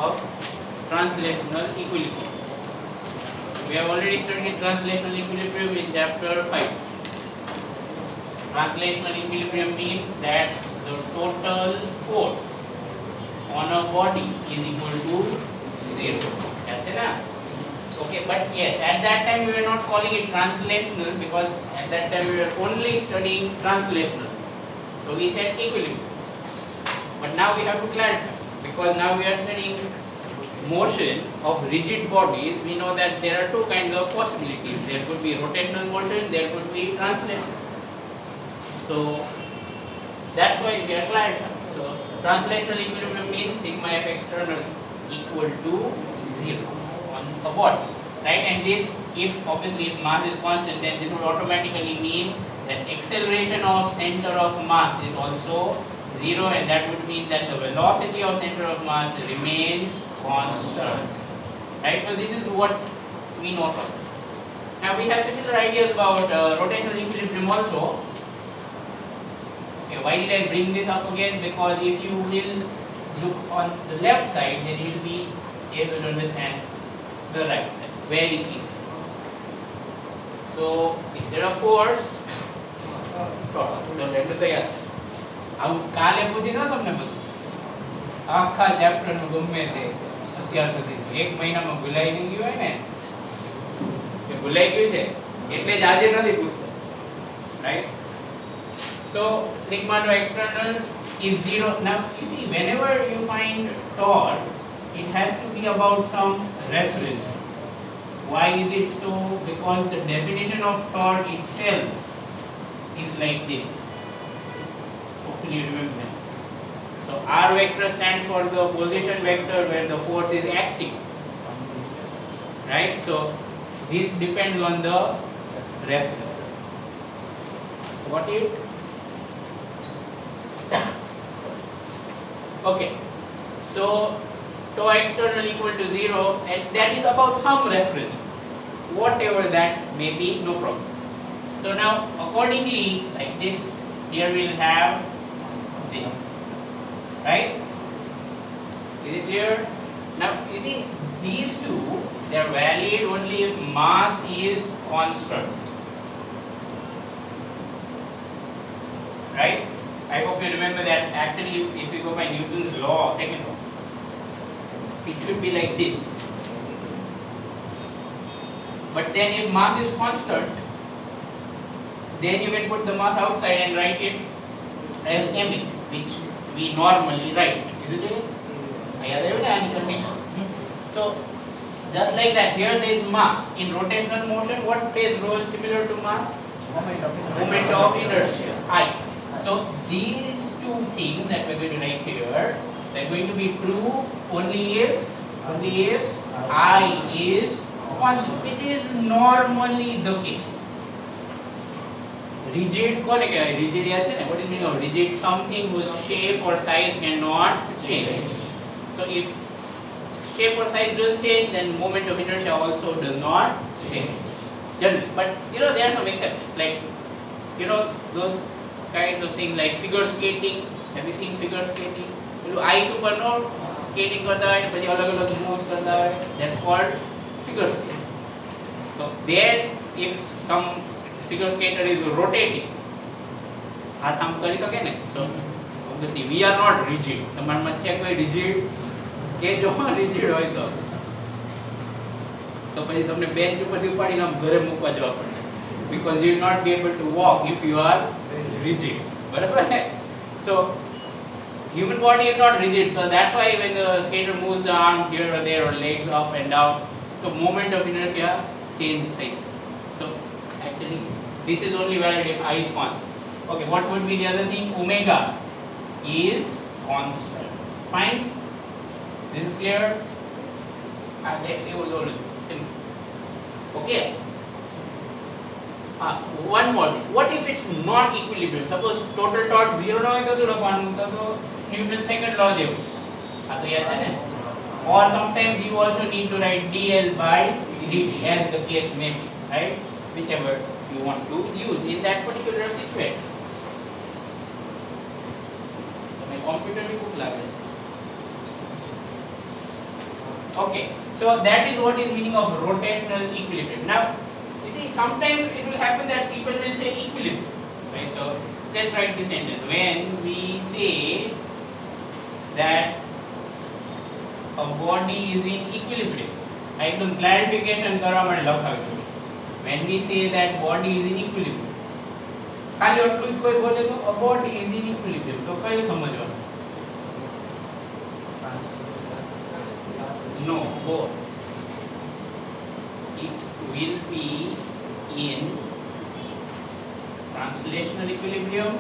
of translational equilibrium. We have already studied translational equilibrium in chapter 5. Translational equilibrium means that the total force on a body is equal to 0. That's enough. Okay, but yes, at that time we were not calling it translational because at that time we were only studying translational. So we said equilibrium. But now we have to clarify because now we are studying motion of rigid bodies. We know that there are two kinds of possibilities. There could be rotational motion, there could be translational. So that's why we are clarifying. So translational equilibrium means sigma f external equal to 0 on a body, right? And this, if obviously if mass is constant, then this would automatically mean that acceleration of center of mass is also 0, and that would mean that the velocity of center of mass remains constant, right? So this is what we know from. Now we have similar ideas about rotational equilibrium also. Okay, why did I bring this up again? Because if you will look on the left side, then you will be able to understand the right side very easily. So if there are force, આવું કાલે પૂછી દો તમને બધું આખા chapter નું ગમે તે અત્યાર સુધી એક મહિનામાં ભૂલાઈ નહીં ગયું હોય ને કે ભૂલાઈ ગયું છે એટલે જ આજે નથી પૂછતો, right? So sigma to external is 0. Now you see, whenever you find torque, it has to be about some reference. Why is it so? Because the definition of torque itself is like this. Hopefully you remember that. So R vector stands for the position vector where the force is acting, right? So this depends on the reference. Got it? Okay. So tau external equal to 0, and that is about some reference, whatever that may be, no problem. So now accordingly, like this, here we'll have this, right? Is it clear? Now you see, these two, they are valid only if mass is constant, right? I hope you remember that. Actually, if you go by Newton's law, second law, it should be like this. But then if mass is constant, then you can put the mass outside and write it as mA, which we normally write, isn't it? So just like that, here there is mass. In rotational motion, what plays role similar to mass? Moment of inertia, I. So these two things that we're going to write here, they're going to be true only if I is constant, which is normally the case. Rigid કોને કહેવાય? Rigid યાદ છે ને? What is meaning of rigid? Something whose shape or size cannot change. So if shape or size doesn't change, then moment of inertia also does not change. Generally, but you know there are some exceptions, like you know those kinds of things like figure skating. Have you seen figure skating? Ice ઉપર નો skating કરતા હોય પછી અલગ અલગ moves કરતા હોય, that's called figure skating. So there, if some figure skater is rotating, હાથ આમ કરી શકે ને, so obviously we are not rigid. તમારામાં છે કોઈ rigid કે જો rigid હોય તો પછી તમને બેન્ચ ઉપરથી ઉપાડીને આમ ઘરે મૂકવા જવા પડે, because you will not be able to walk if you are rigid. બરાબર ને? So human body is not rigid, so that's why when the skater moves the arm here or there or legs up and down, so moment of inertia changes, right? So actually this is only valid if I is constant. Okay, what would be the other thing? Omega is constant. Fine? This is clear? Okay. One more thing. What if it's not equilibrium? Suppose total torque 0 ना हो तो શું લખવાનું? તો Newton's second law જેવું. આ તો યાદ છે ને? Or sometimes you also need to write dl by dt as the case may be, right? Whichever you want to use in that particular situation. My computer भी खूब लागे. Okay, so that is what is meaning of rotational equilibrium. Now, you see, sometimes it will happen that people will say equilibrium, right? So let's write this sentence. When we say that a body is in equilibrium, I एकदम clarification કરવા માટે લખાવ્યું. When we say that body is in equilibrium, ખાલી એટલું જ કોઈ બોલે તો a body is in equilibrium, તો કયું સમજવાનું? No, both. It will be in translational equilibrium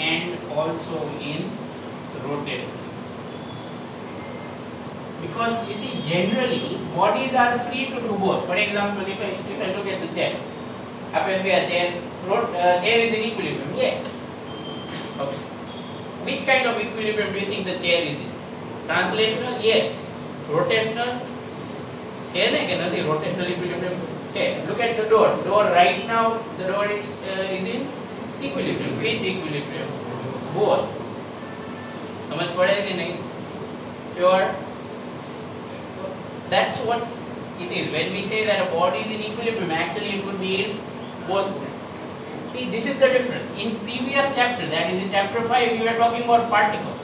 and also in rotational. Because you see, generally bodies are free to do both. For example, if I look at the chair, chair is in equilibrium. Yes. Okay. Which kind of equilibrium do you think the chair is in? Translational? Yes. Rotational? Rotational equilibrium. Look at the door. Door right now, the door is in equilibrium. Which equilibrium? Both. समझ पड़े कि नहीं? Sure. That's what it is. When we say that a body is in equilibrium, actually it would be in both. See, this is the difference. In previous chapter, that is in chapter 5, we were talking about particles.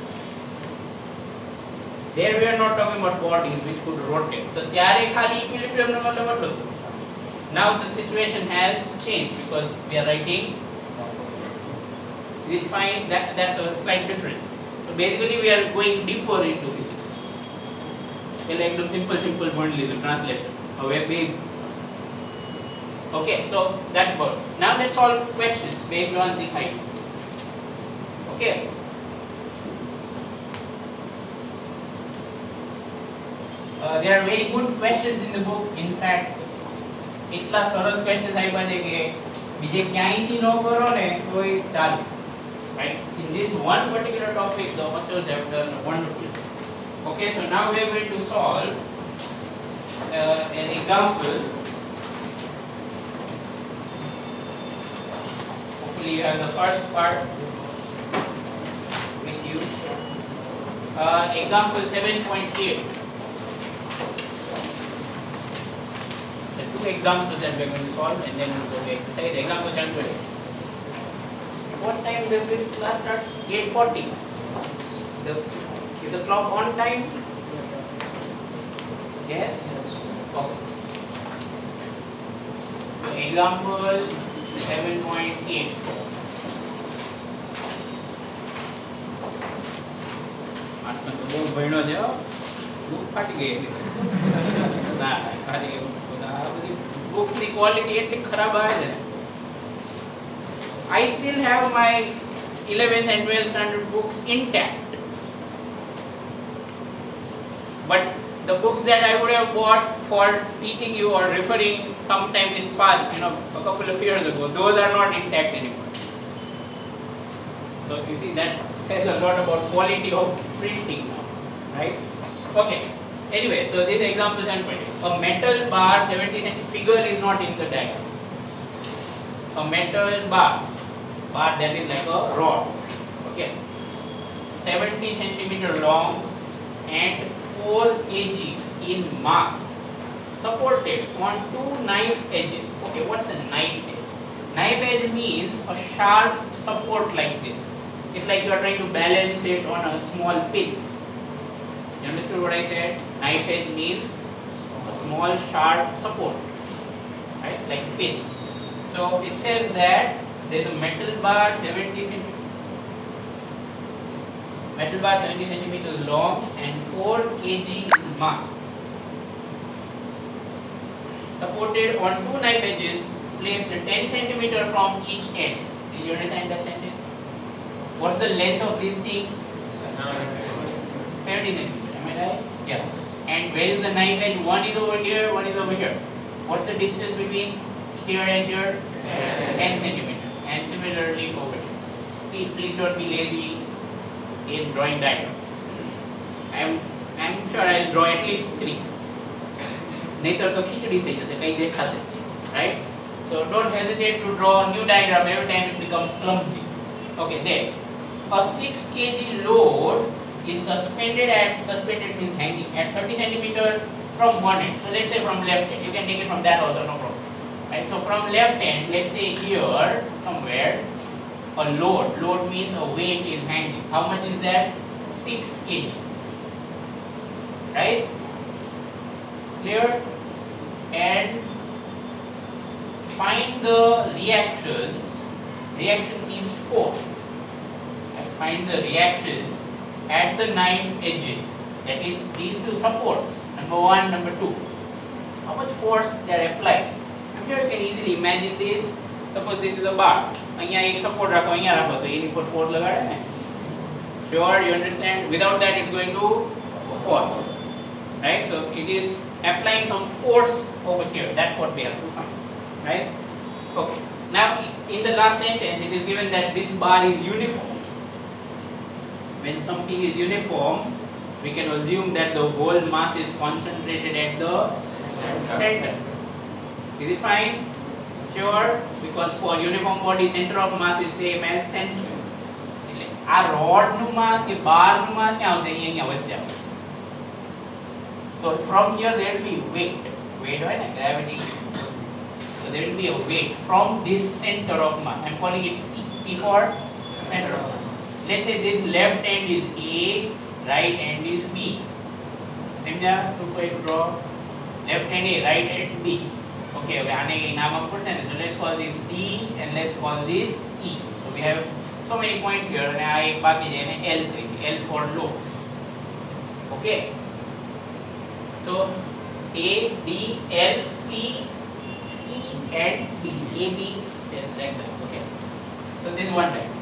There we are not talking about bodies which could rotate. So, ત્યારે ખાલી equilibrium નો મતલબ એટલો. Now the situation has changed because we are writing. We find that's a slight difference. So basically we are going deeper into it. It's like the simple journalism translation. Okay, so that's about. Now let's solve questions based on this idea. Okay. There are very good questions in the book. In fact, એટલા સરસ questions આપ્યા છે કે બીજે ક્યાંયથી ન કરો ને તોય ચાલે. Right? In this one particular topic, the authors have done wonderful. Okay, so now we are going to solve an example. Hopefully you have the first part with you. Example 7.8. The two examples that we are going to solve and then we'll go to exercise. Example 7.8. What time does this class start? 8:40. Is the clock on time? Yes? Okay. So example 7.8. આટલો તો બહુ ભણ્યો છે હો. Book ફાટી ગઈ હતી. ના ફાટી ગઈ. આ બધી બુક્સની ક્વોલિટી એટલી ખરાબ આવે છે. I still have my 11th and 12th standard books intact. But the books that I would have bought for teaching you or referring sometimes in past, a couple of years ago, those are not intact anymore. So you see, that says a lot about quality of printing now, right? Okay. Anyway, so this example is a metal bar 70 cm figure is not in the diagram. A metal bar that is like a rod, okay, 70 centimeter long and 4 kg in mass, supported on two knife edges. Okay, what's a knife edge? Knife edge means a sharp support like this. It's like you are trying to balance it on a small pin. You understood what I said? Knife edge means a small sharp support, right, like pin. So it says that there is a metal bar 70 centimeters long and 4 kg in mass, supported on two knife edges placed 10 centimeters from each end. Do you understand that sentence? What's the length of this thing? 70 centimeters. Am I right? Yeah. And where is the knife edge? One is over here, one is over here. What's the distance between here and here? 10 centimeters. And similarly over here. See, please don't be lazy in drawing diagram. I'm sure I'll draw at least 3. નહીતર તો ખીચડી થઈ જશે, કઈ દેખાશે, right? So don't hesitate to draw a new diagram every time it becomes clumsy. Okay, there. A 6 kg load is suspended means hanging at 30 centimeter from one end. So let's say from left end. You can take it from that also, no problem. Right? So from left end, let's say here somewhere, a load. Load means a weight is hanging. How much is that? 6 kg. Right? Clear? And find the reactions. Reaction means force. Right? Find the reaction at the knife edges. That is these two supports. Number 1, number 2. How much force they are applied? I'm sure you can easily imagine this. Suppose this is a bar. અહીંયા એક support રાખો, અહીંયા રાખો તો એની પર force લગાડે ને. Sure, you understand? Without that it's going to fall. Right? So it is applying some force over here. That's what we have to find. Right? Okay. Now in the last sentence it is given that this bar is uniform. When something is uniform, we can assume that the whole mass is concentrated at the center. Is it fine? Sure, because for uniform body center of mass is same as center. આ rod નું mass કે bar નું mass ક્યાં આવશે? અહીંયા વચ્ચે આવશે. So from here there will be weight. Weight હોય ને, gravity. So there will be a weight from this center of mass. I'm calling it C. C for center of mass. Let's say this left end is A, right end is B. સમજ્યા? તો કોઈ draw left hand A, right hand B. Okay, આને કઈ નામ આપવું પડશે ને. So let's call this D and let's call this E. So we have so many points here and I બાકી છે એને L કહીએ. L for load. Okay. So A, D, L, C, E and B. A, B, yes, like that. Okay. So this is one type.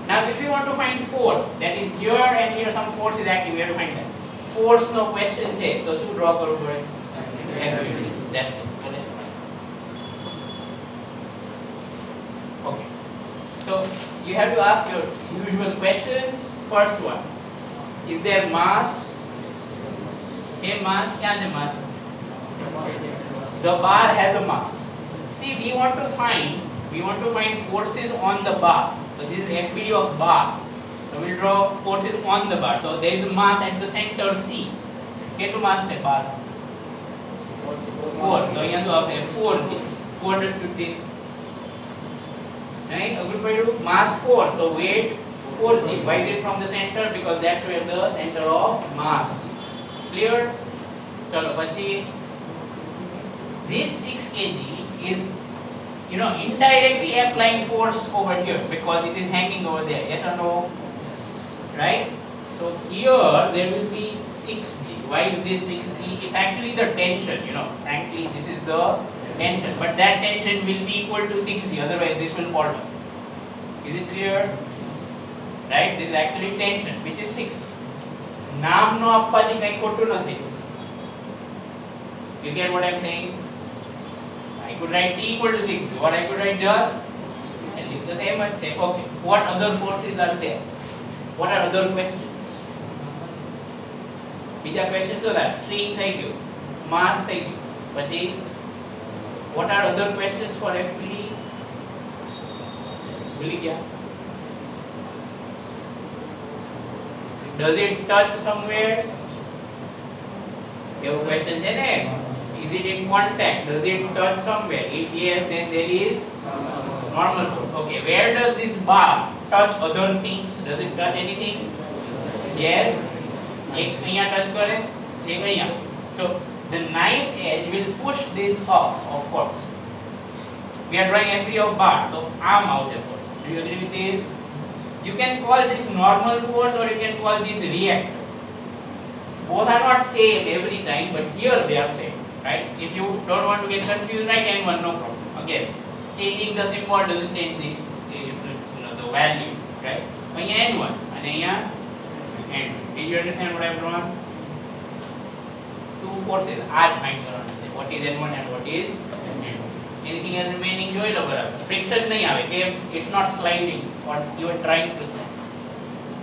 Now if you want to find force, that is here and here some force is active, we have to find that. Force no question છે. તો શું draw કરવું પડે? That's it. Okay. So you have to ask your usual questions. First one, is there mass? Say mass. क्या है mass? The bar has a mass. See, we want to find forces on the bar. So this is FBD of bar. So we'll draw forces on the bar. So there is a mass at the center C. કેટલું mass છે bar? 4. So અહીંયા શું આવશે? 4G. 4 understood this? Right? Agreed. Mass 4. So weight 4G. Why is it from the center? Because that's where the center of mass. Clear? चलो પછી this 6 kg is indirectly applying force over here because it is hanging over there. Yes or no? Right? So here there will be 6G. Why is this 6G? It's actually the tension. Frankly, this is the tension. But that tension will be equal to 6G. Otherwise, this will fall down. Is it clear? Right? This is actually tension, which is 6G. નામ નો આપવાથી કઈ ખોટું નથી. You get what I'm saying? I could write T equal to 6G. What I could write just and leave the same and say, okay, what other forces are there? What are other questions? બીજા question તો that string થઈ ગયું, mass થઈ ગયું. પછી what are other questions for FPD? ભૂલી ગયા. Does it touch somewhere? Your question છે ને, is it in contact? Does it touch somewhere? If yes, then there is normal force. Okay, where does this bar touch other things? Does it touch anything? Yes. એક અહીંયા touch કરે, એક અહીંયા. So the knife edge will push this up, of course. We are drawing FPD of bar, so arm out the force. Do you agree with this? You can call this normal force or you can call this reactive. Both are not same every time, but here they are same, right? If you don't want to get confused, write N1, no problem. Again, changing the symbol doesn't change the value, right? અહીંયા N1 and અહીંયા N2. Did you understand what I've drawn? Two forces are find કરવાના છે. What is N1 and what is N2? Anything else remaining જોઈ લો બરાબર. Friction નહીં આવે કે it's not sliding or you are trying to slide.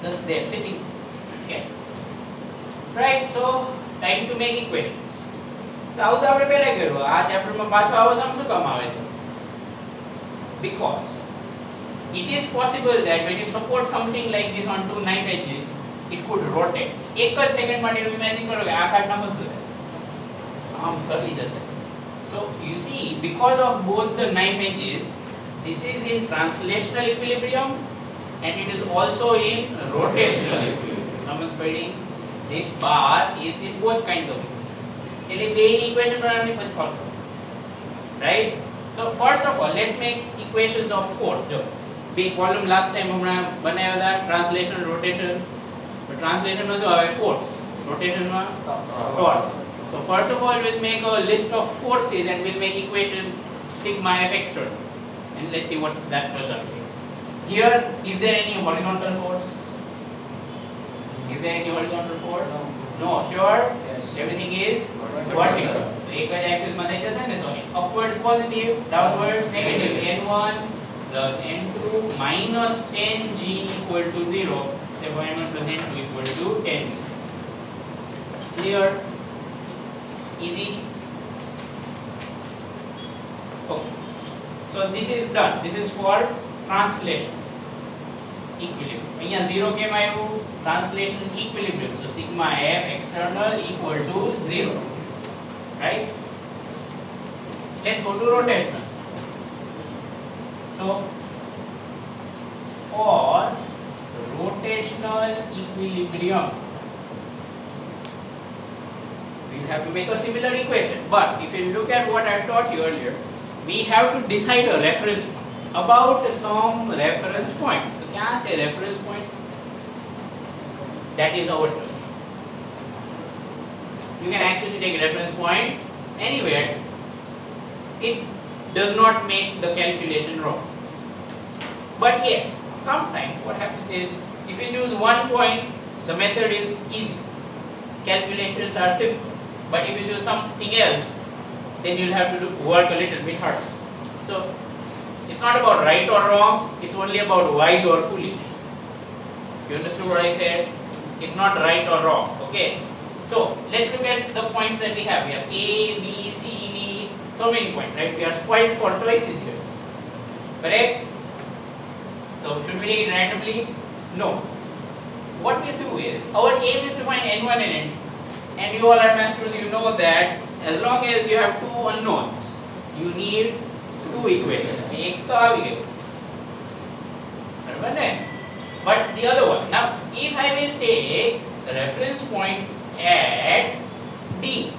Just there sitting. Okay. Right, so time to make equations. તો આવું તો આપણે પહેલા કર્યું. આ ચેપ્ટરમાં પાછો આવો તો શું કામ આવે છે? Because it is possible that when you support something like this on two knife edges, it could rotate. એક જ સેકન્ડ માટે એવું ઇમેજિન કરો કે આ કાર્ડના શું થશે, આમ ફરી જશે. So you see, because of both the knife edges, this is in translational equilibrium and it is also in rotational equilibrium. સમજ પડી? This bar is in both kinds of equilibrium. એટલે બે equation બનાવવાની પછી solve કરો. Right? So first of all, let's make equations of force. જો બે column last time હમણાં બનાવ્યા હતા, translation rotation. તો translation માં શું આવે? Force. Rotation માં torque. So first of all, we'll make a list of forces and we'll make equation sigma f external. And let's see what that result is. Here, is there any horizontal force? Is there any horizontal force? No. Sure? Yes. Everything is vertical. So एक axis में થઈ જશે ને, sorry. Upwards positive, downwards negative. n1 plus n2 minus 10g equal to 0. Therefore n1 plus n2 equal to 10. Clear? Easy? Okay. So this is done. This is for translation equilibrium. અહીંયા 0 કેમ આવ્યું? Translation equilibrium. So sigma f external equal to 0. Right? Let's go to rotational. So for rotational equilibrium, we'll have to make a similar equation. But if you look at what I taught you earlier, we have to decide a reference point. About some reference point. So kya hai reference point? That is our choice. You can actually take a reference point anywhere. It does not make the calculation wrong. But yes, sometimes what happens is, if you choose one point, the method is easy. Calculations are simple. But if you do something else, then you'll have to work a little bit harder. So it's not about right or wrong, it's only about wise or foolish. You understood what I said? It's not right or wrong. Okay. So let's look at the points that we have. We have A, B, C, D, so many points, right? We are spoiled for choices here. Correct? So should we take it randomly? No. What we do is, our aim is to find n1 and n2. And you all are masters, you know that as long as you have two unknowns, you need two equations. एक तो आ भी गई, बराबर है? But the other one. Now, if I will take the reference point at D,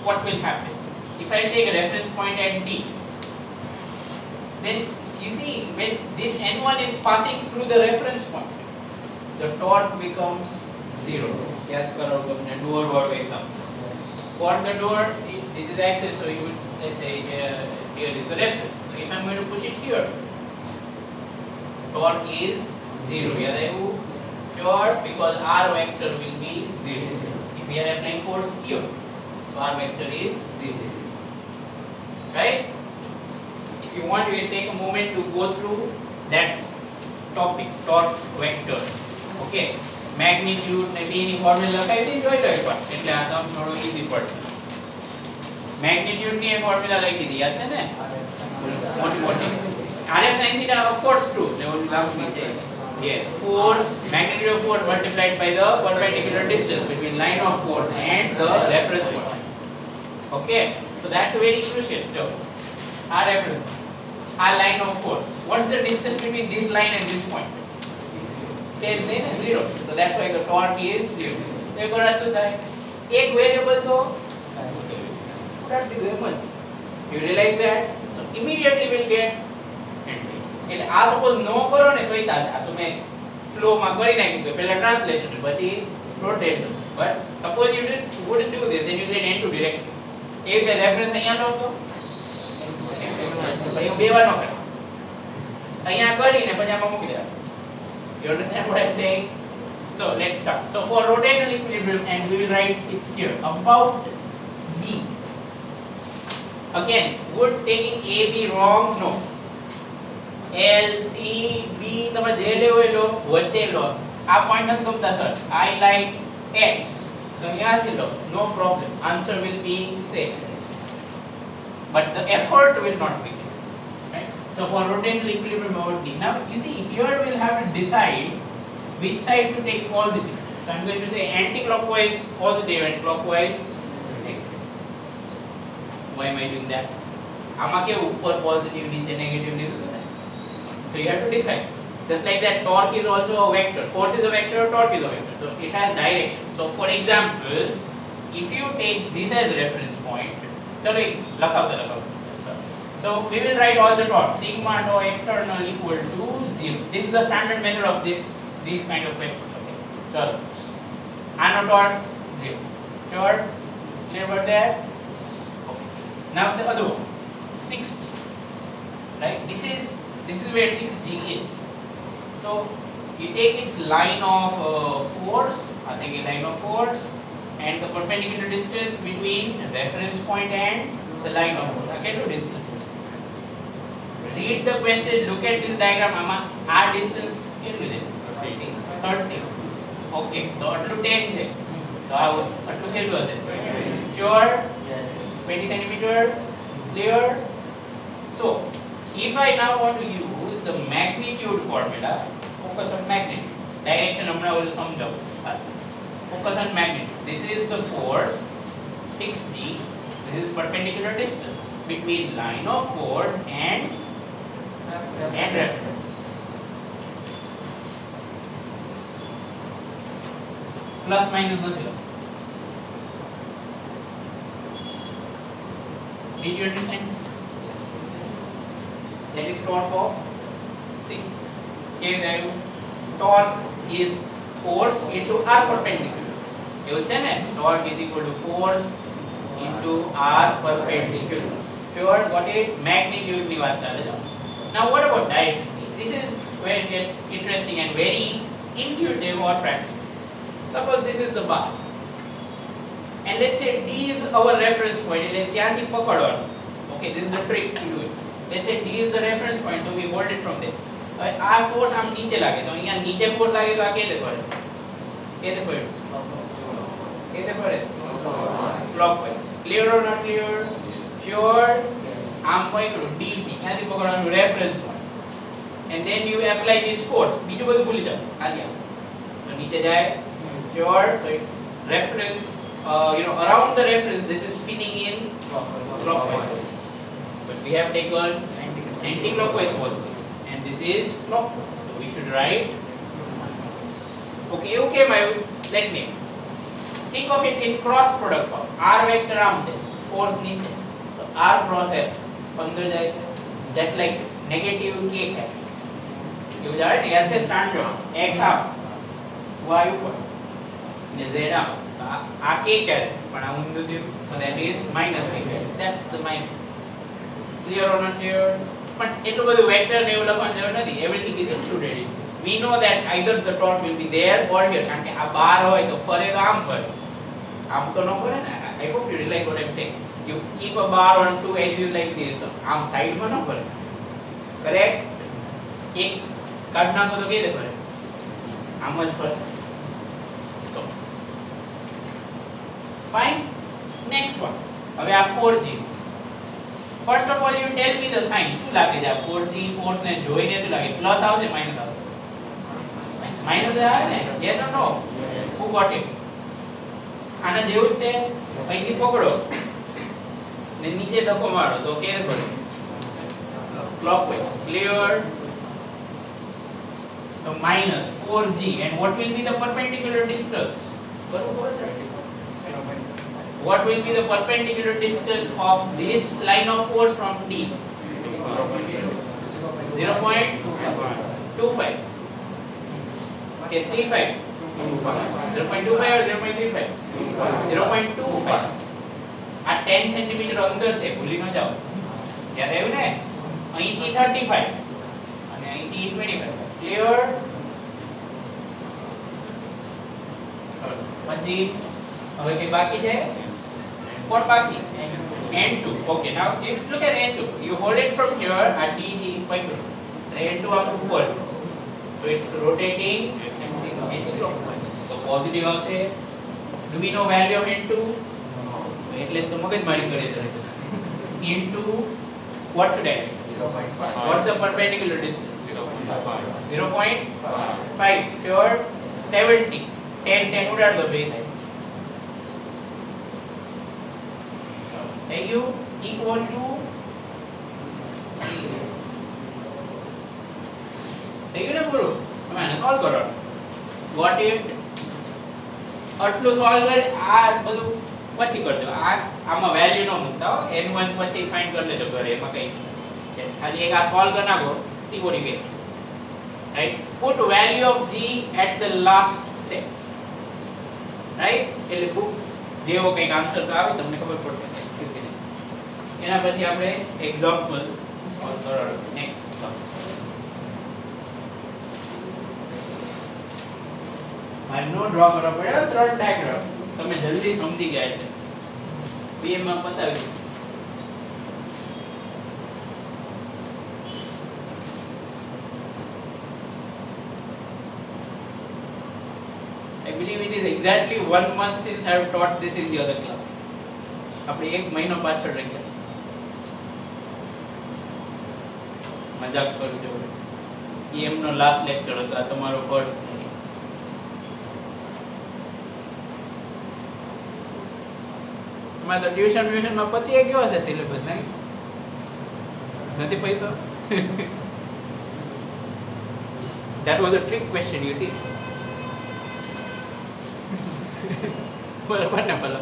what will happen? If I take a reference point at D, then you see when this n1 is passing through the reference point, the torque becomes 0. Yes, करो तुमने door और एकदम. For the door, this is axis, so you would, let's say here is the reference. So if I'm going to push it here, torque is 0. याद है वो? Sure, because r vector will be 0. If we are applying force here, so r vector is 0. Right? If you want, you can take a moment to go through that topic, torque vector. Okay. Magnitude ને બે ની formula લખાવી દી જોઈ લો એકવાર, એટલે આ તમ થોડો ઈઝી પડશે. મેગ્નીટ્યુડ ની એક ફોર્મ્યુલા લખી દી, યાદ છે ને? મોટી rf sin theta of course true. They would love me say yes, force, magnitude of force multiplied by the perpendicular distance between line of force and the reference point. Okay, so that's very crucial. So our reference, our line of force, what's the distance between this line and this point? Says 0. So that's why the torque is 0. देखो ना तो था एक variable तो उड़ाड़ दी गई मत. You realize that? So immediately we'll get entry. એટલે આ suppose no કરો ને તોય તાજ આ તો મેં flow માં કરી નાખ્યું કે પહેલા translation પછી rotate. But suppose you wouldn't do this, then you get n2 directly. એ રીતે reference અહીંયા લો તો ભાઈ બે વાર ન કરે. અહીંયા કરીને પછી આમાં મૂકી દેવા. You understand what I'm saying? So let's start. So for rotational equilibrium, and we will write it here about B. Again, would taking A be wrong? No. L, C, B, તમે જે લેવો એ લો, વચ્ચે લો. આ પોઈન્ટ નથી ગમતા sir. I like X. So અહીંયાથી લો. No problem. Answer will be same. But the effort will not be same. Right? So for rotational equilibrium about B. Now you see here we'll have to decide which side to take positive. So I'm going to say anti-clockwise positive and clockwise negative. Why am I doing that? આમાં કેવું ઉપર positive નીચે negative લીધું છે. So you have to decide. Just like that, torque is also a vector. Force is a vector, torque is a vector. So it has direction. So for example, if you take this as reference point, चलो एक लगाओ. So we will write all the torque. Sigma tau external equal to 0. This is the standard method of these kind of questions. Okay. चलो. Ano torque 0. Sure. Clear about that? Okay. Now the other one. 6G. Right. This is where 6G is. So you take its line of force. I take a line of force and the perpendicular distance between reference point and the line of force. Okay, no distance. Read the question. Look at this diagram. Ama, our distance is 30. Okay, so atlu 10 છે. તો આ atlu કેટલું હશે? Sure? Yes. 20 centimeter. Clear? So, if I now want to use the magnitude formula, focus on magnitude. Direction हमने वो समझाओ. Focus on magnitude. This is the force 6G. This is perpendicular distance between line of force and reference. Plus minus નથી. Did you understand? That is torque of 6. Okay, then torque is force into r perpendicular. એવું છે ને, torque is equal to force into r perpendicular. Sure, what is magnitude ની વાત ચાલે છે. Now what about direction? See, this is where it gets interesting and very intuitive or practical. Suppose this is the bar. And let's say D is our reference point. Let's ત્યાંથી પકડવાનું. Okay, this is the trick to do it. Let's say D is the reference point, so we hold it from there. આ force આમ નીચે લાગે તો અહીંયા નીચે force લાગે તો આ કેતે પડે? કેતે પડે? Clockwise. Clear or not clear? Sure. આમ પકડો D થી ક્યાંથી પકડવાનું? reference point. And then you apply this force. બીજું બધું ભૂલી જાઓ. ખાલી આમ. તો નીચે જાય. Sure. So it's reference. Around the reference, this is spinning in clockwise. But we have taken anti-clockwise also, and this is clockwise. So we should write. Okay, my let me think of it in cross product form. R vector arm है, force नीचे, so R cross है, अंदर जाएगा. Just like negative k है. ये जाए ना ऐसे stand जो x up, y ऊपर, ये z up. आ k क्या है? पढ़ा उन्नत दियो. So that is minus k. That's the minus. Clear or not clear? But એટલું બધું vector development જરૂર નથી. Everything is included in this. We know that either the torque will be there or here. કારણ કે આ બાર હોય તો ફરે તો આમ ફરે. આમ તો ન ફરે ને. I hope you realize what I'm saying. You keep a bar on two edges like this. આમ side માં ન ફરે. Correct? એક કાઢ નાખો તો કેવી ફરે? આમ જ ફરે. Fine. Next one. હવે આ 4G. First of all, you tell me the sign. શું લાગે છે આ 4G force ને જોઈને શું લાગે? પ્લસ આવશે માઈનસ આવશે? માઈનસ આવે ને? Yes or no? Who got it? આના જેવું જ છે. અહીંથી પકડો ને નીચે ધક્કો મારો તો કેરે પડે? Clockwise. Clear? So minus 4G, and what will be the perpendicular distance? What will be the perpendicular distance of this line of force from D? 0.25. Okay, 35. 0.25 or 0.35? 0.25. આ 10 સેન્ટીમીટર અંદર છે, ભૂલી ન જાઓ. યાદ આવ્યું ને? અહીંથી 35 અને અહીંથી 25. ક્લિયર? પછી હવે કે બાકી છે? What બાકી? N2. Okay, now if look at N2. You hold it from here at D point. N2 up to hold. So it's rotating anti-clockwise. So positive આવશે. Do we know value of N2? એટલે તો મગજમારી કરે છે. Into what should I? 0.5. What's the perpendicular distance? 0.5. 0.5 sure 70 10 ઉડાડ દો બે થાય થઈ ગયું equal to થઈ ગયું ને પૂરું તમે આને સોલ્વ કરો what if આટલું સોલ્વ કરી આ બધું પછી કરજો આમાં વેલ્યુ ન મૂકતા હો n1 પછી ફાઇન્ડ કરી લેજો ઘરે એમાં કઈ ખાલી એક આ સોલ્વ કરી નાખો see what you get right put value of g at the last step right એટલે જેવો કંઈક આન્સર તો આવે તમને ખબર પડશે એના પછી આપણે એક્ઝામ્પલ સોલ્વ કરવાનું નેક્સ્ટ મારે નો ડ્રો કરવા પડ્યો ત્રણ ડાયાગ્રામ તમે જલ્દી સમજી ગયા એટલે બીએમ માં બતાવી દઉં I believe it is exactly 1 month since I have taught this in the other class. આપણે એક મહિનો પાછળ રહી ગયા મજાક કરજો એ એમનો લાસ્ટ લેક્ચર હતો આ તમારો ફર્સ્ટ માં તો ટ્યુશન માં પતિએ કેવો છે સિલેબસ નહીં નથી પૈતો that was a trick question you see બરાબર ને ભલા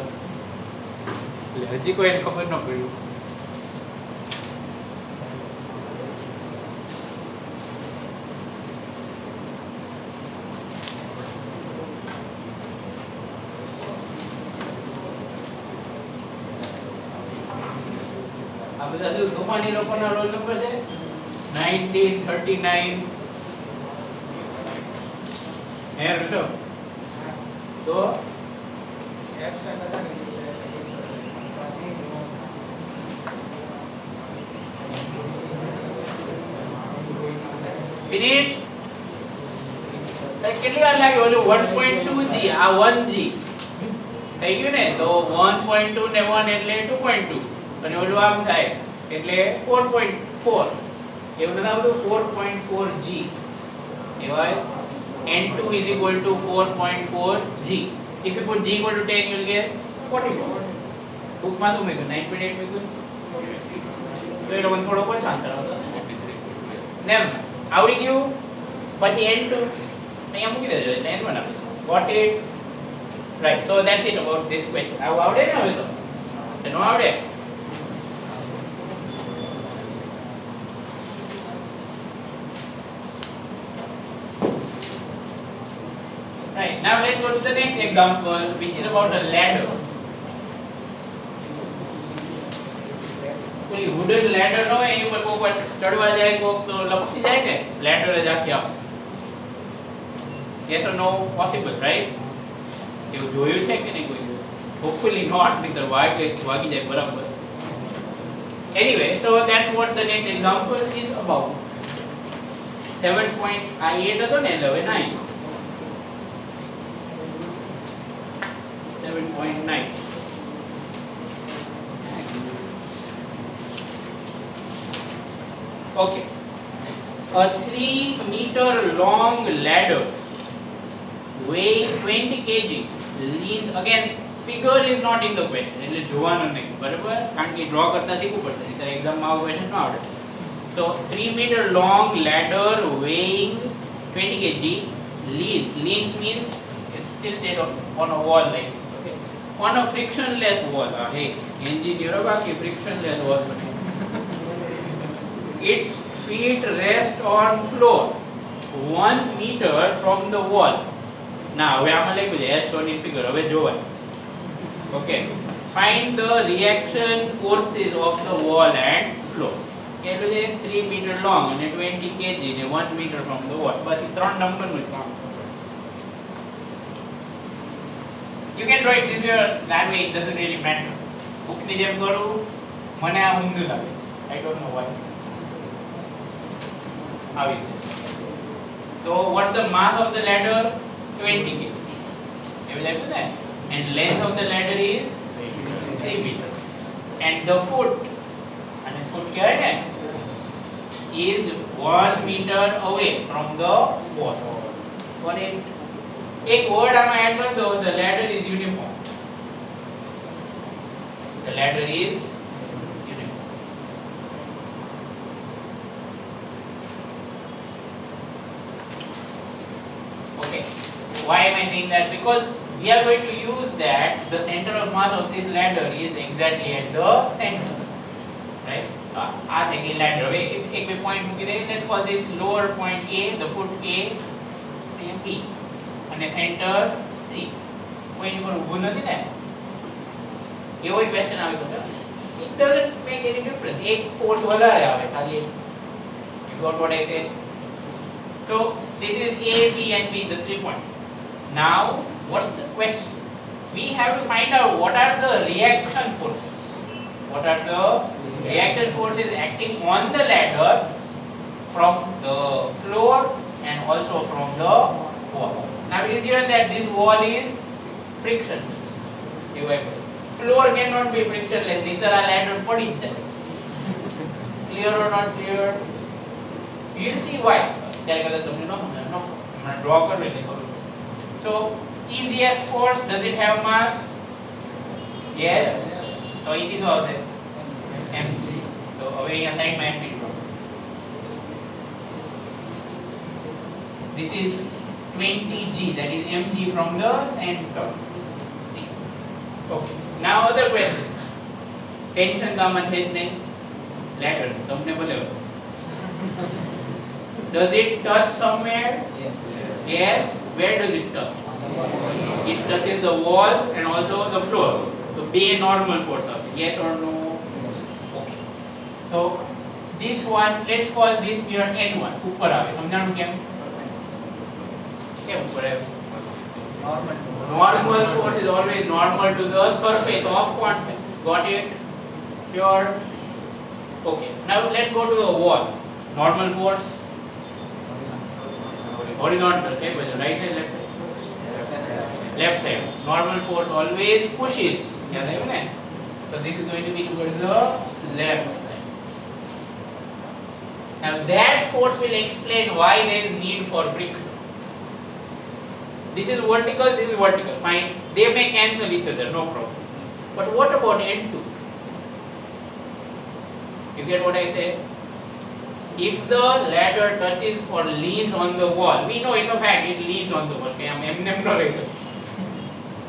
હજી કોઈ ખબર ન પડ્યું આ બધા જો તોફાની લોકોના રોલ નંબર છે 1939 હે બેટો તો ફિનિશ કેટલી વાર લાગે ઓલું 1.2g આ 1g થઈ ગયું ને તો 1.2 ને 1 એટલે 2.2 અને ઓલું આમ થાય એટલે 4.4 એવું નથી આવતું 4.4g એવાય n2 is equal to 4.4g if you put g equal to 10 you will get 44 book માં શું મેં 9.8 મેં તો એ લોકો થોડો ઓછો આન્સર આવતો ને આવડી ગયું પછી n2 અહીંયા મૂકી દેજો એટલે n1 આપી got it right so that's it about this question આવડે ને હવે તો એનો આવડે right now let's go to the next example which is about a ladder કોઈ wooden ladder નો હોય એની ઉપર કોક ચડવા જાય કોક તો લપસી જાય ને ladder જ આખી આપ yes or no possible right એવું જોયું છે કે નહીં કોઈ hopefully not because વાગી જાય બરાબર anyway so that's what the next example is about 7.8 હતો ને એટલે હવે 9 7.9 okay a 3 meter long ladder weighing 20 kg leans again figure is not in the question એટલે જોવાનું નહીં બરાબર કારણ કે ડ્રો કરતા શીખવું પડશે નહીતર એક્ઝામ માં આવું ક્વેશ્ચન ન આવડે so 3 meter long ladder weighing 20 kg leans means it's tilted on a wall like okay on a frictionless wall hey engineer બાકી frictionless wall બને its feet rest on floor 1 meter from the wall now હવે આમાં લખ્યું છે as shown in figure હવે જોવાય okay find the reaction forces of the wall and floor એટલે જે 3 meter long અને 20 kg ને 1 meter from the wall બસ એ ત્રણ નંબર નું કામ you can write this way that way it doesn't really matter book ની જેમ કરું મને આ ઊંધું લાગે I don't know why આવી so what's the mass of the ladder 20 kg એવું લખ્યું છે and length of the ladder is 3 meter and the foot અને foot કહેવાય ને is 1 meter away from the wall. Got it? एक word आमा add कर दो. The ladder is uniform. The ladder is uniform. Okay. Why am I saying that? Because we are going to use that the center of mass of this ladder is exactly at the center, right? આ થઈ ગઈ ladder. હવે એક બે point મૂકી દઈએ. Let's call this lower point A, the foot A, and B, અને center C. કોઈ એની પર ઊભું નથી ને? એવો ક્વેશ્ચન આવે તો it doesn't make any difference. એક force વધારે આવે ખાલી. You got what I said? So this is A, C, and B, the 3 points. Now, what's the question? We have to find out what are the reaction forces. What are the reaction forces acting on the ladder from the floor and also from the wall. Now it is given that this wall is frictionless. Floor cannot be frictionless. Neither a ladder padi જાય. Clear or not clear? You will see why. ત્યારે કદાચ તમને ન draw કરવું એટલે ખબર. So easiest force, does it have mass? Yes. So it is also mg. So હવે અહીંયા સાઈડમાં mg draw. This is 20g, that is mg from the center. See. Okay. Now other question. Tension તો આમાં છે જ નહીં. Ladder તમને બોલે. Does it touch somewhere? Yes. Yes. Where does it touch? It touches the wall and also the floor. So be a normal force. Yes or no? Yes. Okay. So this one, let's call this here N1. ऊपर आवे. समझाणु केम? केम ऊपर आवे? Normal. Normal force is always normal to the surface of quantum. Got it? Sure. Okay. Now let's go to the wall. Normal force. Horizontal. Okay, right side, left side. Left side. Normal force always pushes. So this is going to be towards the left side. Now that force will explain why there is need for friction. This is vertical, this is vertical. Fine. They may cancel each other, no problem. But what about N2? You get what I say? If the ladder touches or leans on the wall, we know it's a fact, it leans on the wall. Okay, I'm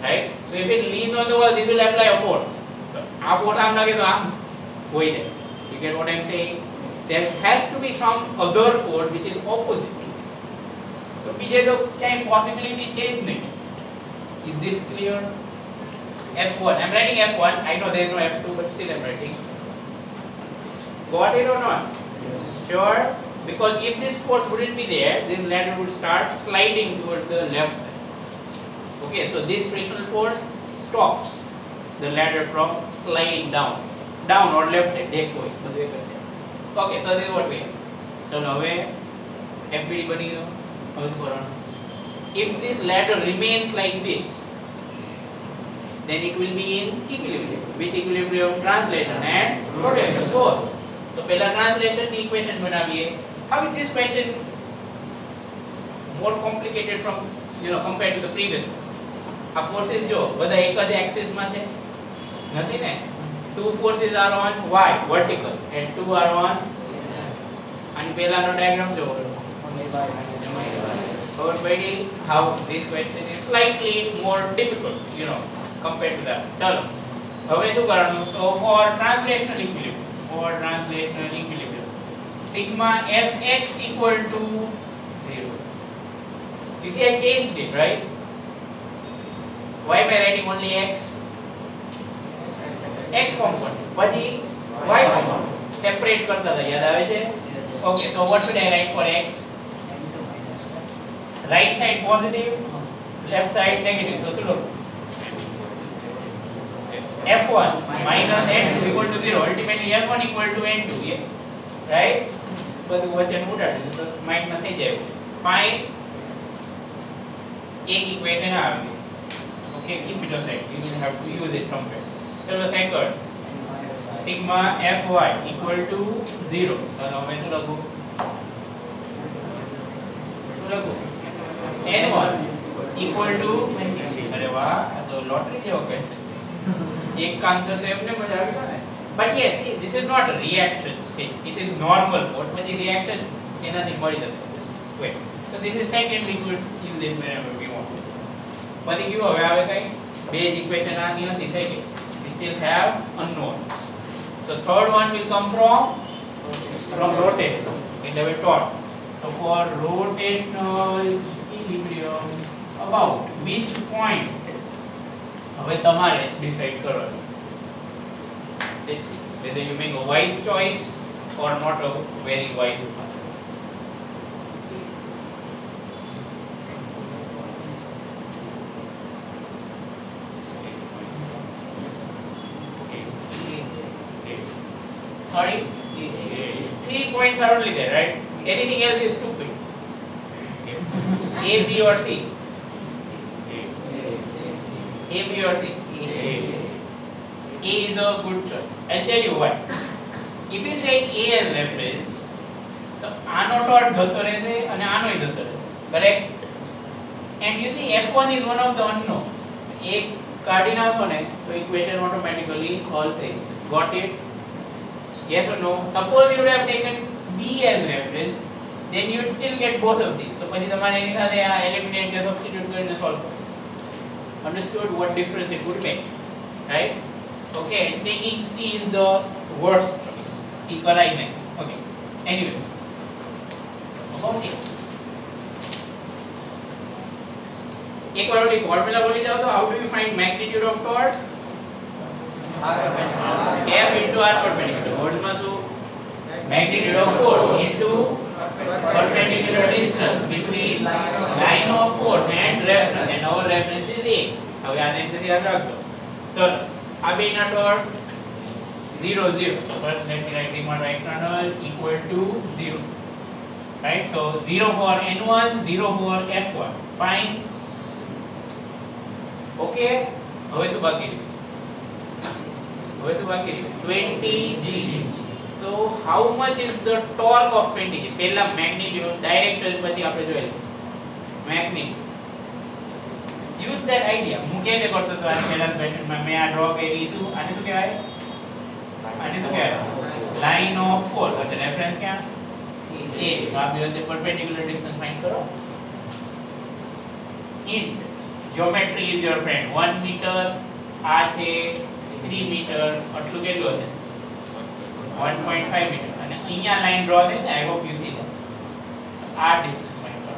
right? So if it leans on the wall, this will apply a force. So our force arm lage to arm hoi jaye. You get what I'm saying? There has to be some other force which is opposite to this. So બીજે તો ક્યાંય possibility છે જ નહીં. Is this clear? F1. I'm writing F1. I know there is no F2, but still I'm writing. Got it or not? Yes. Sure. Because if this force wouldn't be there, this ladder would start sliding towards the left side. Okay, so this frictional force stops the ladder from sliding down or left side. देखो બધું એક જ છે. Okay, so this is what we have. ચલો હવે FBD બની ગયો. હવે શું કરવાનું? If this ladder remains like this, then it will be in equilibrium. Which equilibrium? Translation and rotation. So પહેલા translation ની equation બનાવીએ. How is this question more complicated from compared to the previous one? આ forces જો બધા એક જ axis માં છે નથી ને? Two forces are on y vertical and two are on અને પહેલાનો diagram જો Only by. ખબર પડી how this question is slightly more difficult compared to that. ચલો હવે શું કરવાનું? So for translational equilibrium, sigma fx equal to 0. You see I changed it, right? Why am I writing only x? X component. પછી y component. Separate કરતા હતા, યાદ આવે છે? Okay, so what should I write for x? Right side positive, left side negative. So શું લખું? F1 minus N2 equal to 0. Ultimately F1 equal to N2. Yeah? Right? બધું વચન ઉડાડી તો માઇન્ડમાં થઈ જાય. Fine. એક ઇક્વેશન આવી. Okay, keep it aside. We will have to use it somewhere. ચલો second. Sigma Fy equal to 0. તો હવે શું લખું? લખો n1 equal to અરે વાહ આ તો લોટરી જેવો ક્વેશ્ચન એક આન્સર તો એમને મજા આવી ગયો ને but yes see, this is not a reaction state, it is normal force પછી reaction એનાથી મળી જશે wait so this is second we could use it whenever we want પછી કેવું હવે આવે કઈ બેઝ ઇક્વેશન આની હતી થઈ ગઈ we still have unknowns so third one will come from rotation in the torque so for rotational equilibrium about which point હવે તમારે ડિસાઈડ કરવાનું let's see whether you make a wise choice or not a very wise one sorry 3 points are only there right anything else is stupid A B or C A B or C A is a good choice I'll tell you why if you take A as reference તો આનો dot જતો રહેશે અને આનોય જતો રહેશે correct and you see F1 is one of the unknowns એક કાઢી નાખો ને તો equation automatically solve થઈ got it yes or no suppose you would have taken B as reference then you would still get both of these so પછી તમારે એની સાથે આ eliminate કે substitute કરીને solve કરો understood what difference it would make right okay and thinking C is the worst choice એ કરાય નહીં okay anyway okay એક વાર ઓલી ફોર્મ્યુલા બોલી જાવ તો how do you find magnitude of torque F into r perpendicular what માં શું magnitude of force into perpendicular distance between line of force and reference and our reference is A હવે આને રીતે યાદ રાખજો ચલો આ બેના torque 0 0 so first let me write the external equal to 0 right so 0 for n1 0 for f1 fine okay હવે શું બાકી રહ્યું 20 g so how much is the torque of 20 g પહેલા magnitude direction પછી આપણે જોઈશું magnitude use that idea હું કે કરતો તો આ પહેલા ક્વેશ્ચન માં મેં આ ડ્રો કરી છું આને શું કહેવાય લાઈન ઓફ ફોર્સ એટલે રેફરન્સ ક્યાં A તો આ બે વચ્ચે perpendicular distance find કરો int geometry is your friend 1 meter આ છે 3 meter આટલું કેટલું હશે 1.5 meter અને અહીંયા લાઈન ડ્રો થઈ ને I hope you see that આ distance find કરો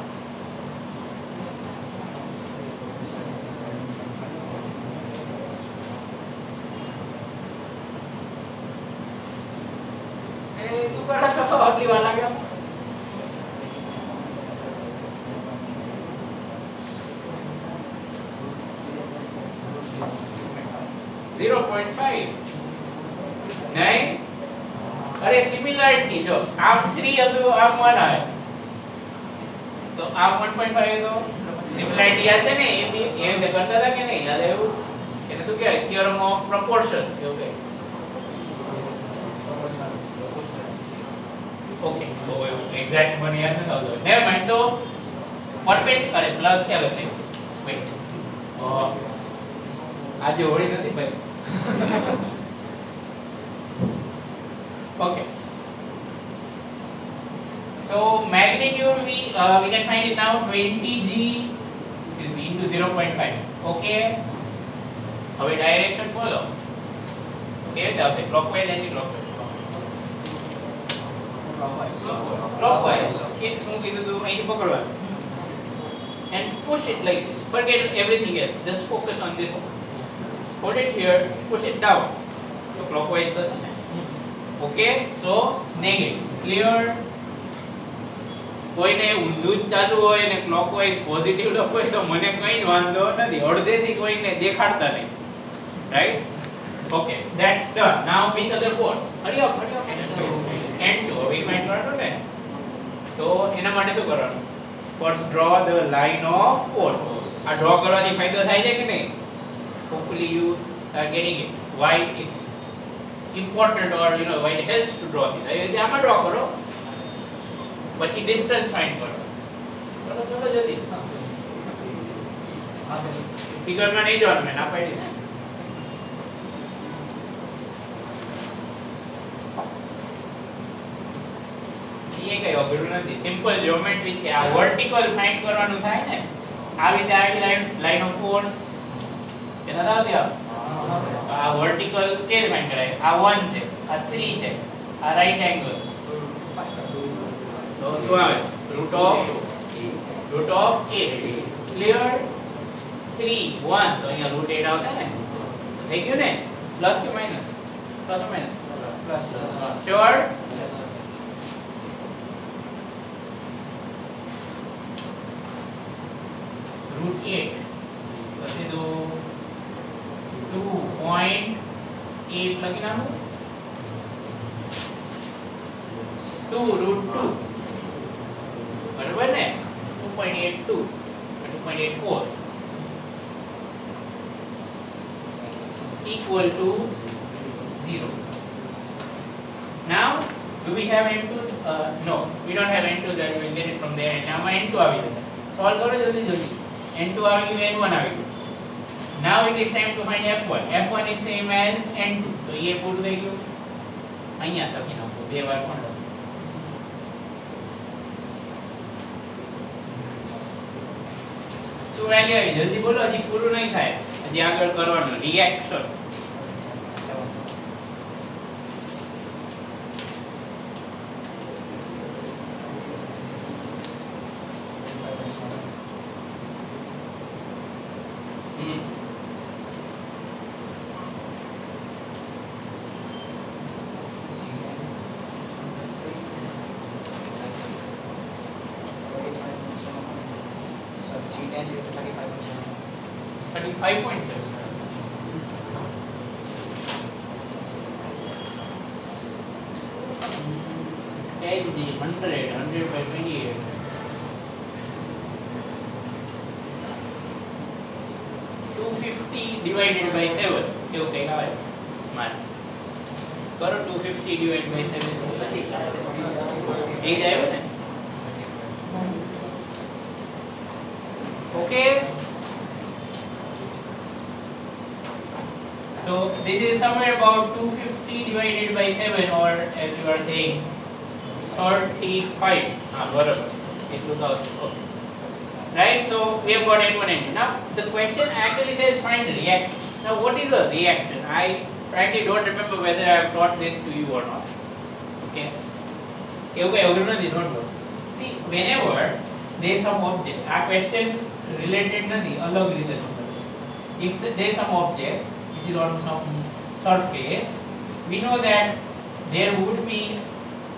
તું કરા છો આટલી વાર લાગ્યો 0.5 नहीं अरे सिमिलरिटी जो आम 3 હતું આમ 1 આવે તો આમ 1.5 है तो सिमिलरिटी याद છે ને એ રીતે કરતા હતા કે નહીં યાદ આવ્યું એને શું કહેવાય થિયરમ ઓફ પ્રોપોર્શન્સ ઓકે ओके तो एग्जैक्ट મને યાદ નથી આવતું never mind so પરફેક્ટ અરે પ્લસ क्या લખે વેટ આજે હોળી નથી ભાઈ okay so magnitude we can find it now 20 g into 0.5 okay હવે ડાયરેક્શન બોલો કેવી રીતે આવશે ક્લોકવાઇઝ એન્ટી ક્લોકવાઇઝ કે શું કીધું તું અહીં પકડવાનું and push it like this forget everything else just focus on this one put it here push it down so clockwise doesn't okay so negative clear કોઈને ઊંધું જ ચાલુ હોય ને ક્લોકવાઇઝ પોઝિટિવ લખો તો મને કંઈ વાંધો નથી અડધેથી કોઈને દેખાડતા નહીં right okay that's done now which other force Hari up n2 હવે ફાઇન્ડ કરવાનું ને તો એના માટે શું કરવાનું first draw the line of force આ ડ્રો કરવાથી ફાયદો થાય છે કે નહીં hopefully you are getting it why it's important or you know why it helps to draw this આમાં ડ્રો કરો પછી distance find કરો चलो चलो जल्दी फिगर में नहीं जोड़ना, मैं ना पड़ी ये કઈ અઘરું નથી, સિમ્પલ જ્યોમેટ્રી છે. આ વર્ટિકલ ફાઇન્ડ કરવાનું થાય ને, આવી રીતે આવી લાઈન ઓફ ફોર્સ કે નતા આવતી આ વર્ટિકલ કે ફાઇન્ડ કરાય. આ 1 છે, આ 3 છે, આ રાઈટ એંગલ તો શું આવે રૂટ ઓફ a ક્લિયર 3 1 તો અહીંયા રૂટ 8 આવશે ને, થઈ ગયું ને. પ્લસ કે માઈનસ? પ્લસ કે માઈનસ? Plus sure? रूट 8 પછી તો 2.8 લખી નાખું 2 રૂટ 2 બરાબર ને 2.82 2.84 equal to 0. Now do we have n2? No, we don't have n2, that we will get it from there. And now n2 આવી જશે. સોલ્વ કરો જલ્દી જલ્દી. n2 આવી ગયું, n1 આવી ગયું. Now it is time to find f1. f1 is same as n2. તો એ પૂરું થઈ ગયું. અહીંયા લખી નાખો બે વાર પણ લખો. શું વેલ્યુ આવી? જલ્દી બોલો, હજી પૂરું નહીં થાય, હજી આગળ કરવાનું reaction. G10 35.7. 35.7. Take the 100 by 28. 250 divided by 7. એવું કંઈક આવે મારે કરો. 250 divided by 7 એ જ આવ્યો ને. Okay, so this is somewhere about 250 divided by 7, or as you are saying 35. Barabar, એટલું તો આવશે. Right, so we have got n1 and n2. Now the question actually says find the reaction. Now what is a reaction? I frankly don't remember whether I have taught this to you or not. Okay, એવું કઈ અઘરું નથી, don't worry. See, whenever there is some object, આ question related નથી, અલગ રીતે સમજો. If there is some object which is on some surface, we know that there would be,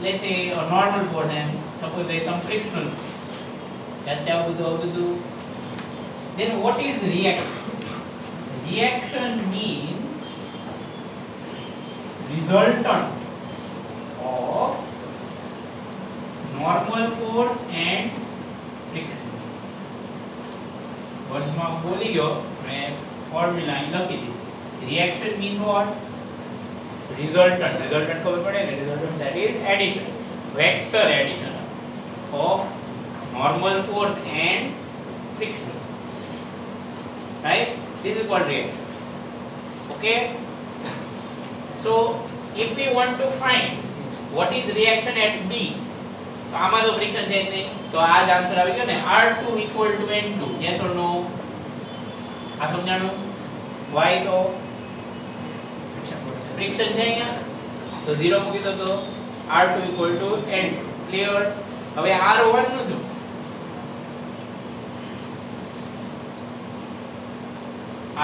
let's say, a normal force, and suppose there is some frictional force. That's how we do. Then what is reaction? Reaction means resultant of normal force and friction. Words में बोली गयो, मैं formula અહીં લખી દીધી. Reaction means what? Resultant. Resultant ખબર પડે ને? Resultant, that is addition, vector addition of normal force and friction. Right? This is called reaction. Okay? So if we want to find what is reaction at B, તો આમાં તો friction છે જ નહીં, તો આ જ આન્સર આવી ગયો ને. R2 equal to N2. Yes or no? આ સમજાણું? Why so? ફ્રિક્શન છે અહીંયા, તો 0 મૂકી દો, તો R2 equal to N2. Clear? હવે R1 નું શું?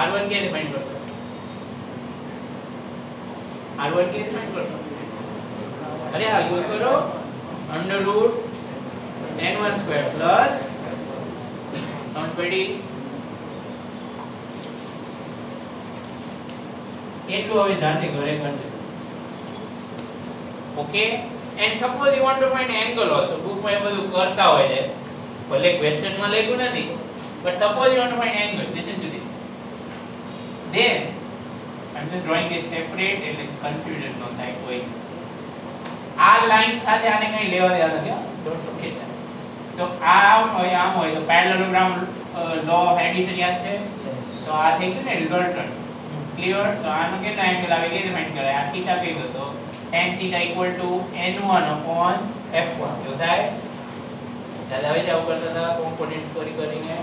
R1 કેવી ફાઇન્ડ કરશો? R1 કેવી ફાઇન્ડ કરશો? અરે હા, યુઝ કરો under root n1 square plus 120. એટલું હવે જાતે ઘરે કરજો. Okay, and suppose you want to find angle also. book માં બધું કરતા હોય છે, ભલે ક્વેશ્ચન માં લખ્યું નથી, but suppose you want to find angle, listen to this. Then I'm just drawing this separate, એટલે confusion ન થાય કોઈ. આ લાઈન સાથે આને કઈ લેવા દેવા નથી, ડોન્ટ ફોરગેટ ધેટ. તો આમ હોય તો પેરેલલોગ્રામ લો ઓફ એડિશન યાદ છે તો આ થઈ ગયું ને રિઝલ્ટન્ટ ક્લિયર તો આનો કેટલો એંગલ આવે કે ફાઇન્ડ કરે આ થીટા કહી દો તો tan theta equal to n1 upon f1 એવું થાય યાદ આવે છે આવું કરતા હતા કોમ્પોનન્ટ કરીને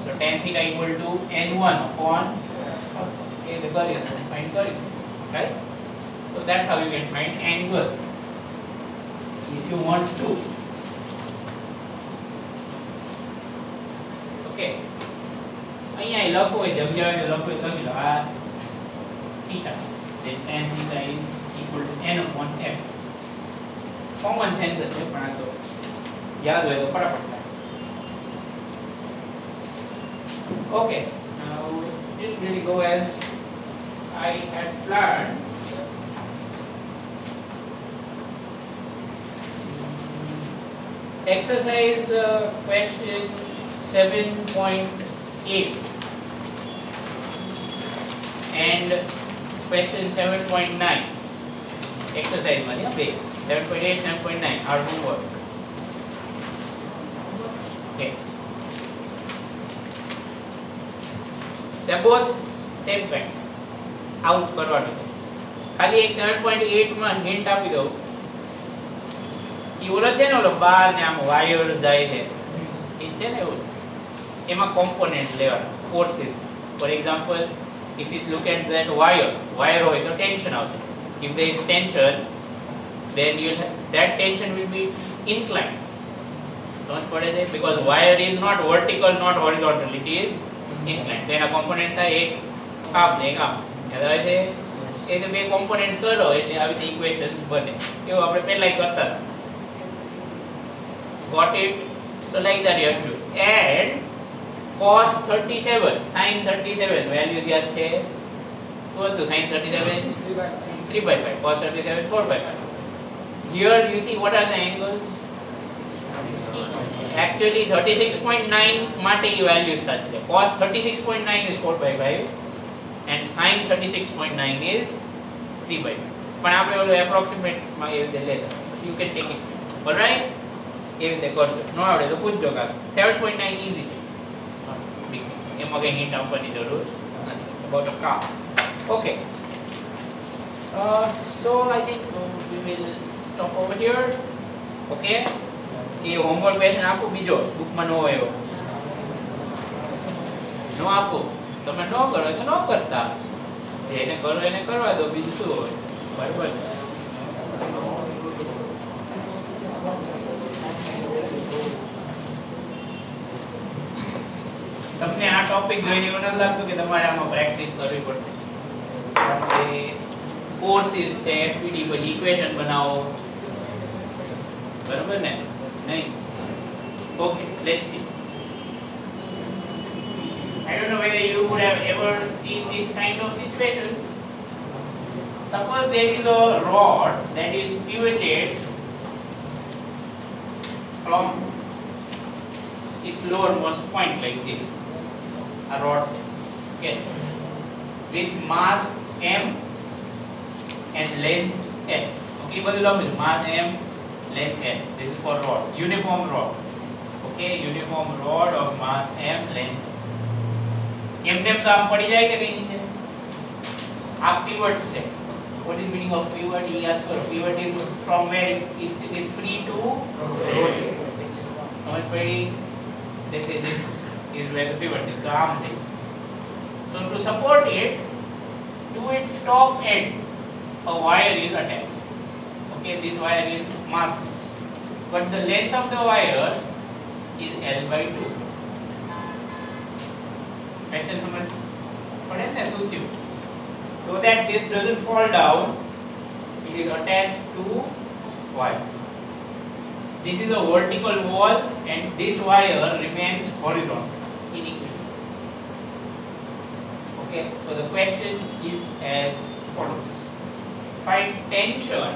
તો tan theta equal to n1 upon એ તો કરી ફાઇન્ડ કરી right so that's how you can find angle if you want to okay અહીંયા લખો હોય જગ્યાએ લખો લખી લો આ theta then tan theta is equal to n upon f common sense છે પણ આ તો યાદ હોય તો ફટાફટ થાય okay now it didn't really go as I had planned. Exercise question 7.8 and question 7.9. Exercise માંથી બે 7.8 7.9 our homework. Okay. They're both same kind. Out કરવાનું ખાલી એક 7.8 માં હિન્ટ આપી દઉં ઈ ઓલો છે ને ઓલો બાર ને આમ વાયર જાય છે ઈ છે ને એવું એમાં કોમ્પોનન્ટ લેવાના forces for example if you look at that wire હોય તો ટેન્શન આવશે if there is tension then that tension will be inclined don't પડે છે because wire is not vertical not horizontal it is inclined તેના component થાય એક આમ ને એક આમ યાદ આવે છે એ તો બે કોમ્પોનન્ટ્સ કરો એટલે આવી રીતે ઇક્વેશન્સ બને એવું આપણે પહેલા કરતા હતા got it so like that you have to do and cos 37 sin 37 values યાદ છે શું હતું sin 37 3/5 cos 37 4/5 here you see what are the angles actually 36.9 માટે એ વેલ્યુઝ સાચી છે cos 36.9 is 4/5 and sin 36.9 is 3/5 પણ આપણે ઓલો એપ્રોક્સિમેટ માં એ રીતે લેતા you can take it all right એ રીતે કરજો ન આવડે તો પૂછજો કાક 7.9 ઈઝી છે એમાં કઈ હિન્ટ આપવાની જરૂર નથી about a car okay so I think we will stop over here okay કે હોમવર્ક ક્વેશ્ચન આપો બીજો બુકમાં ન હોય એવો નો આપો તમે ન કરો તો ન કરતા જેને કરો એને કરવા દો બીજું શું હોય બરાબર તમને આ ટોપિક જોઈને એવું નથી લાગતું કે તમારે આમાં પ્રેક્ટિસ કરવી પડશે કોર્સિસ છે એફપીડી પછી ઇક્વેશન બનાવો બરાબર ને નહીં okay let's see I don't know whether you would have ever seen this kind of situation. Suppose there is a rod that is pivoted from its lowermost point like this. A rod, okay, with mass m and length l. Okay, but mass m, length l. This is for rod, uniform rod. Okay, uniform rod of mass m, length. એમને તો આમ પડી જાય કે કઈ નીચે આ pivot છે what is meaning of pivot યાદ કરો pivot is from where it is free to rotate સમજ પડી let's say this is where the pivot is the arm thing so to support it to its top end a wire is attached okay this wire is mass but the length of the wire is L/2 question समझ पढ़े ना શું થયું so that this doesn't fall down it is attached to wire this is a vertical wall and this wire remains horizontal in equation okay so the question is as follows find tension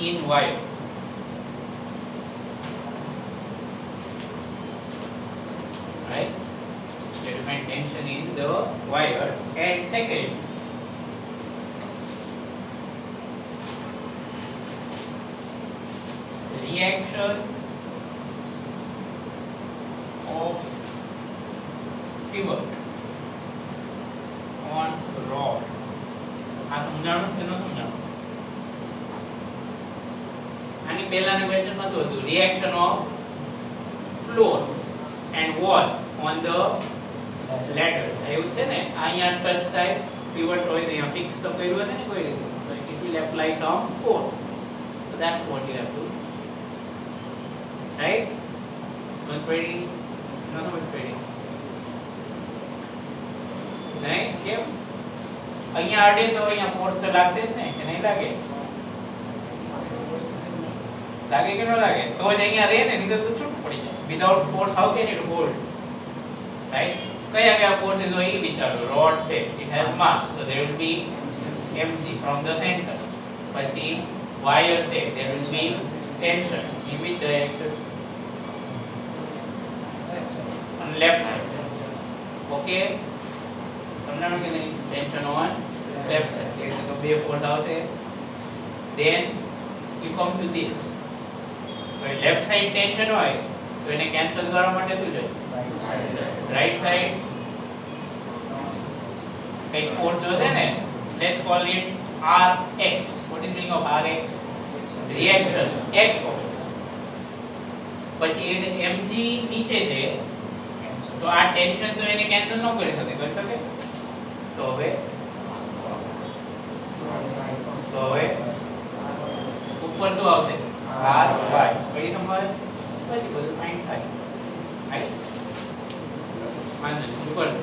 in wire right you have to find tension in the wire and second reaction of pivot on rod. આ સમજાણું કે ન સમજાણું? આની પહેલાના ક્વેશ્ચનમાં શું હતું? Reaction of floor and wall on the ladder. એવું છે ને, અહીંયા ટચ થાય pivot હોય તો અહીંયા ફિક્સ તો કર્યું હશે ને કોઈ રીતે, so it will apply some force. So that's what you have to, right? Not ready? Not ready. નહીં કેમ? અહીંયા અડે તો અહીંયા ફોર્સ તો લાગશે જ ને, કે નહીં લાગે? લાગે કે ન લાગે? તો જ અહીંયા રહે ને, નહીં તો છૂટ પડી જાય. Without force how can it hold? Right? કયા કયા forces હોય એ વિચારો. રોડ છે, it has mass, so there will be mg from the center. પછી wire છે, there will be tension in which direction? On left side. Okay? સમજાણું કે નહીં? Tension on left side. એટલે તો બે force આવશે. Then you come to this. તો લેફ્ટ સાઈડ ટેન્શન હોય તો એને કેન્સલ કરવા માટે શું જોઈએ? રાઈટ સાઈડ કઈક ફોર્સ જોશે ને, let's call it rx. what is the meaning of rx? Reaction x force. પછી એને mg નીચે છે તો આ ટેન્શન તો એને કેન્સલ ન કરી શકે. તો હવે ઉપર શું આવશે? ry. કઈ સંભાળ પછી બધું ફાઇન થાય. Right? Because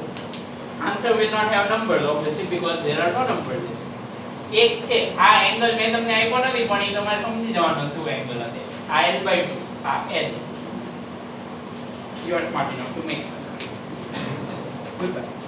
answer will not have numbers obviously because there are no numbers. એક છે આ એંગલ મેં તમને આપ્યો નથી પણ એ તમારે સમજી જવાનું શું એંગલ હશે. આ l/2 આ l. You are smart enough to make. Goodbye.